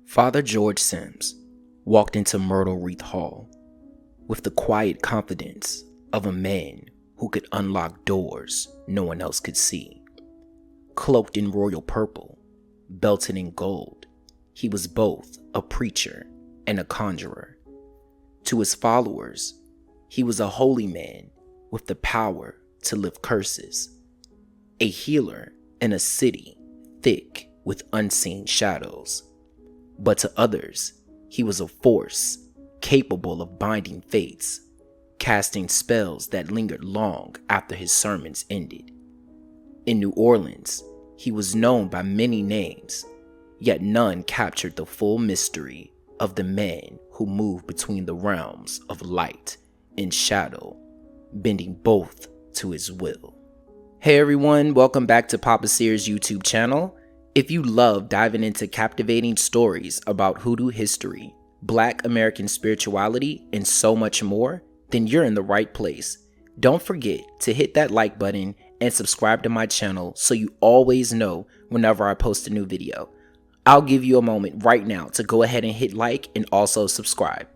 Father George Sims walked into Myrtle Wreath Hall with the quiet confidence of a man who could unlock doors no one else could see. Cloaked in royal purple, belted in gold, he was both a preacher and a conjurer. To his followers, he was a holy man with the power to lift curses, a healer in a city thick with unseen shadows. But to others, he was a force capable of binding fates, casting spells that lingered long after his sermons ended. In New Orleans, he was known by many names, yet none captured the full mystery of the man who moved between the realms of light and shadow, bending both to his will. Hey everyone, welcome back to Papa Seer's YouTube channel. If you love diving into captivating stories about Hoodoo history, Black American spirituality, and so much more, then you're in the right place. Don't forget to hit that like button and subscribe to my channel so you always know whenever I post a new video. I'll give you a moment right now to go ahead and hit like and also subscribe.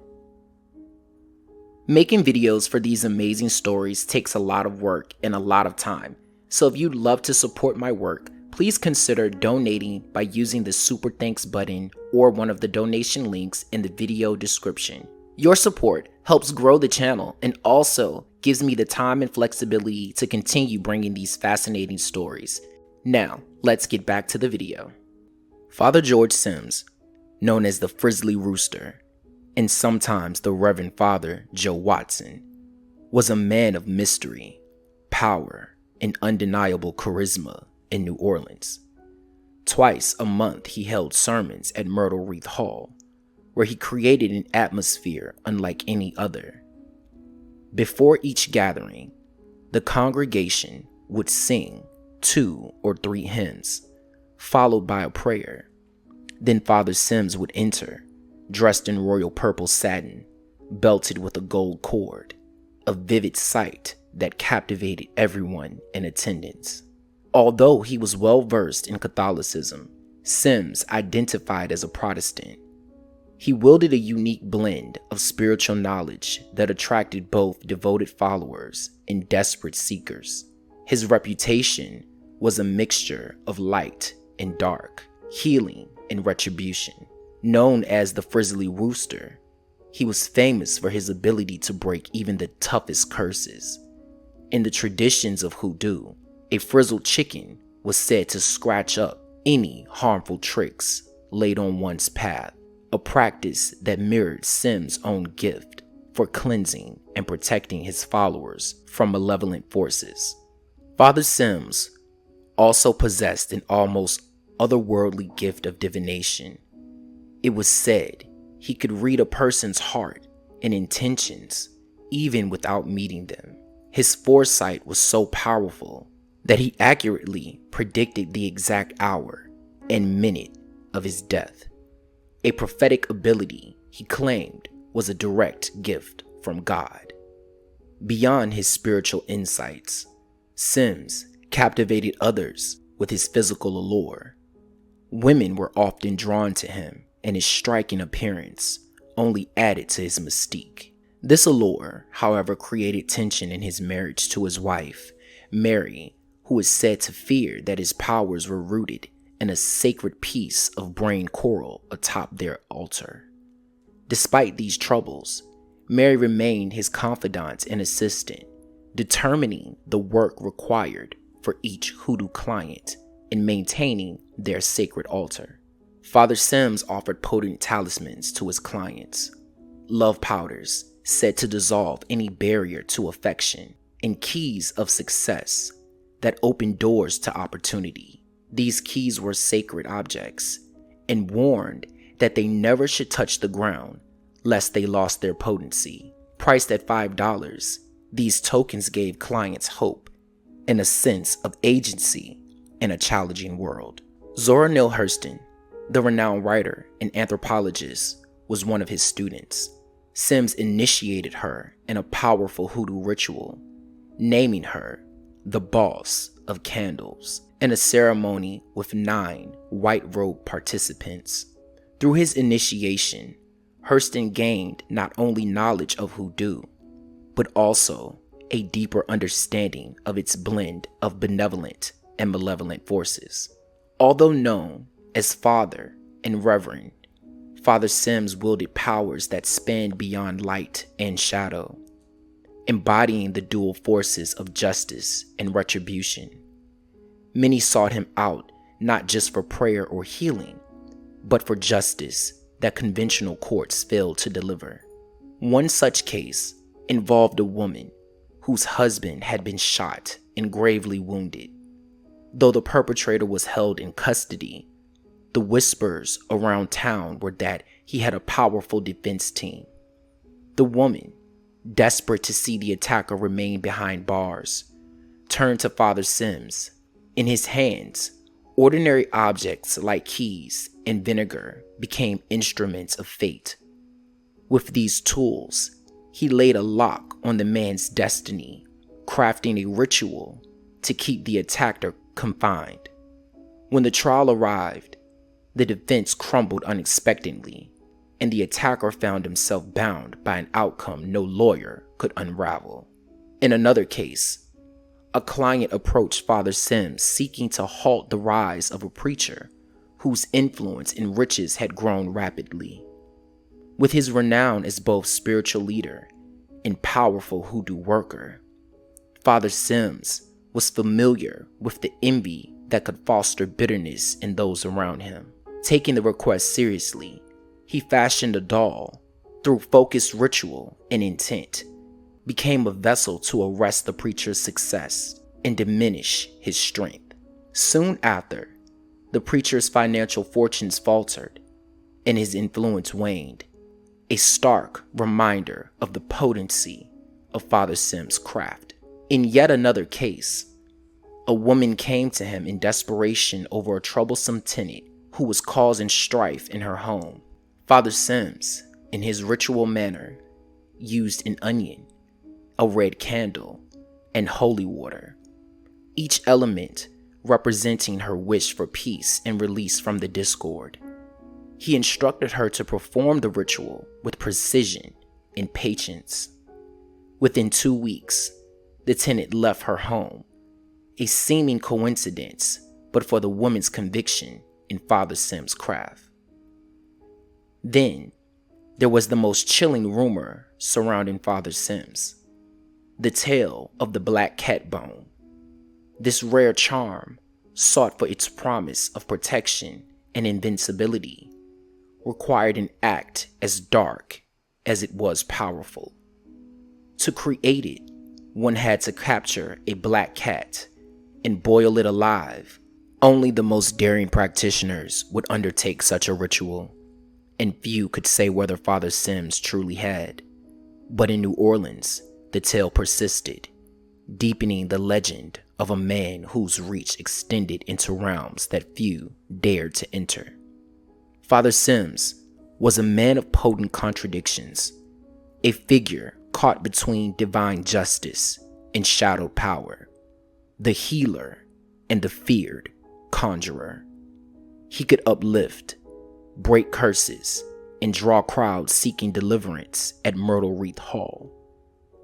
Making videos for these amazing stories takes a lot of work and a lot of time, so if you'd love to support my work, please consider donating by using the super thanks button or one of the donation links in the video description. Your support helps grow the channel and also gives me the time and flexibility to continue bringing these fascinating stories. Now, let's get back to the video. Father George Sims, known as the Frizzly Rooster, and sometimes the Reverend Father Joe Watson, was a man of mystery, power, and undeniable charisma in New Orleans. Twice a month he held sermons at Myrtle Wreath Hall, where he created an atmosphere unlike any other. Before each gathering, the congregation would sing 2 or 3 hymns, followed by a prayer. Then Father Sims would enter, dressed in royal purple satin, belted with a gold cord, a vivid sight that captivated everyone in attendance. Although he was well versed in Catholicism, Sims identified as a Protestant. He wielded a unique blend of spiritual knowledge that attracted both devoted followers and desperate seekers. His reputation was a mixture of light and dark, healing and retribution. Known as the Frizzly Rooster, he was famous for his ability to break even the toughest curses. In the traditions of Hoodoo, a frizzled chicken was said to scratch up any harmful tricks laid on one's path, a practice that mirrored Sims' own gift for cleansing and protecting his followers from malevolent forces. Father Sims also possessed an almost otherworldly gift of divination. It was said he could read a person's heart and intentions even without meeting them. His foresight was so powerful that he accurately predicted the exact hour and minute of his death, a prophetic ability he claimed was a direct gift from God. Beyond his spiritual insights, Sims captivated others with his physical allure. Women were often drawn to him, and his striking appearance only added to his mystique. This allure, however, created tension in his marriage to his wife, Mary, who is said to fear that his powers were rooted in a sacred piece of brain coral atop their altar. Despite these troubles, Mary remained his confidant and assistant, determining the work required for each Hoodoo client and maintaining their sacred altar. Father Sims offered potent talismans to his clients, love powders said to dissolve any barrier to affection, and keys of success that opened doors to opportunity. These keys were sacred objects and warned that they never should touch the ground lest they lost their potency. Priced at $5, these tokens gave clients hope and a sense of agency in a challenging world. Zora Neale Hurston, the renowned writer and anthropologist, was one of his students. Sims initiated her in a powerful Hoodoo ritual, naming her the boss of candles, in a ceremony with 9 white-robed participants. Through his initiation, Hurston gained not only knowledge of Hoodoo, but also a deeper understanding of its blend of benevolent and malevolent forces. Although known as Father and Reverend, Father Sims wielded powers that spanned beyond light and shadow, embodying the dual forces of justice and retribution. Many sought him out not just for prayer or healing, but for justice that conventional courts failed to deliver. One such case involved a woman whose husband had been shot and gravely wounded. Though the perpetrator was held in custody, the whispers around town were that he had a powerful defense team. The woman, desperate to see the attacker remain behind bars, turned to Father Sims. In his hands, ordinary objects like keys and vinegar became instruments of fate. With these tools, he laid a lock on the man's destiny, crafting a ritual to keep the attacker confined. When the trial arrived, the defense crumbled unexpectedly, and the attacker found himself bound by an outcome no lawyer could unravel. In another case, a client approached Father Sims seeking to halt the rise of a preacher whose influence and riches had grown rapidly. With his renown as both spiritual leader and powerful Hoodoo worker, Father Sims was familiar with the envy that could foster bitterness in those around him. Taking the request seriously, he fashioned a doll, through focused ritual and intent, became a vessel to arrest the preacher's success and diminish his strength. Soon after, the preacher's financial fortunes faltered and his influence waned, a stark reminder of the potency of Father Sims' craft. In yet another case, a woman came to him in desperation over a troublesome tenant who was causing strife in her home. Father Sims, in his ritual manner, used an onion, a red candle, and holy water, each element representing her wish for peace and release from the discord. He instructed her to perform the ritual with precision and patience. Within 2 weeks, the tenant left her home, a seeming coincidence, but for the woman's conviction in Father Sims' craft. Then, there was the most chilling rumor surrounding Father Sims, the tale of the black cat bone. This rare charm, sought for its promise of protection and invincibility, required an act as dark as it was powerful. To create it, one had to capture a black cat and boil it alive. Only the most daring practitioners would undertake such a ritual, and few could say whether Father Sims truly had. But in New Orleans, the tale persisted, deepening the legend of a man whose reach extended into realms that few dared to enter. Father Sims was a man of potent contradictions, a figure caught between divine justice and shadowed power, the healer and the feared conjurer. He could uplift, break curses, and draw crowds seeking deliverance at Myrtle Wreath Hall.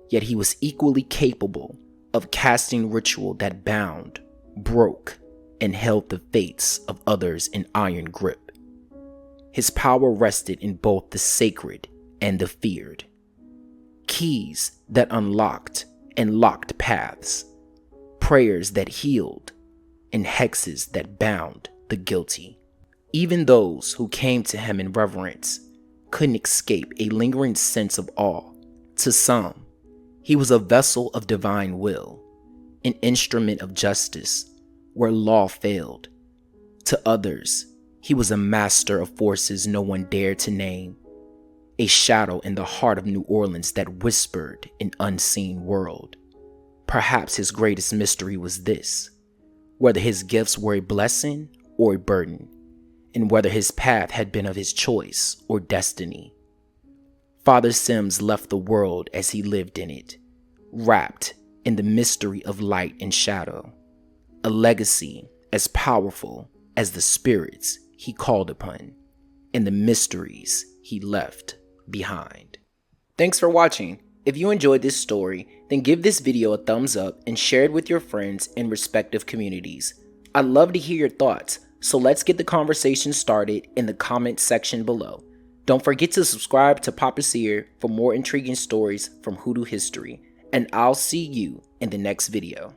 Yet he was equally capable of casting ritual that bound, broke, and held the fates of others in iron grip. His power rested in both the sacred and the feared. Keys that unlocked and locked paths, prayers that healed, and hexes that bound the guilty. Even those who came to him in reverence couldn't escape a lingering sense of awe. To some, he was a vessel of divine will, an instrument of justice where law failed. To others, he was a master of forces no one dared to name, a shadow in the heart of New Orleans that whispered an unseen world. Perhaps his greatest mystery was this: whether his gifts were a blessing or a burden, and whether his path had been of his choice or destiny. Father Sims left the world as he lived in it, wrapped in the mystery of light and shadow, a legacy as powerful as the spirits he called upon. and the mysteries he left behind. Thanks for watching. If you enjoyed this story, then give this video a thumbs up and share it with your friends in respective communities. I'd love to hear your thoughts, so let's get the conversation started in the comments section below. Don't forget to subscribe to Papa Seer for more intriguing stories from Hoodoo history, and I'll see you in the next video.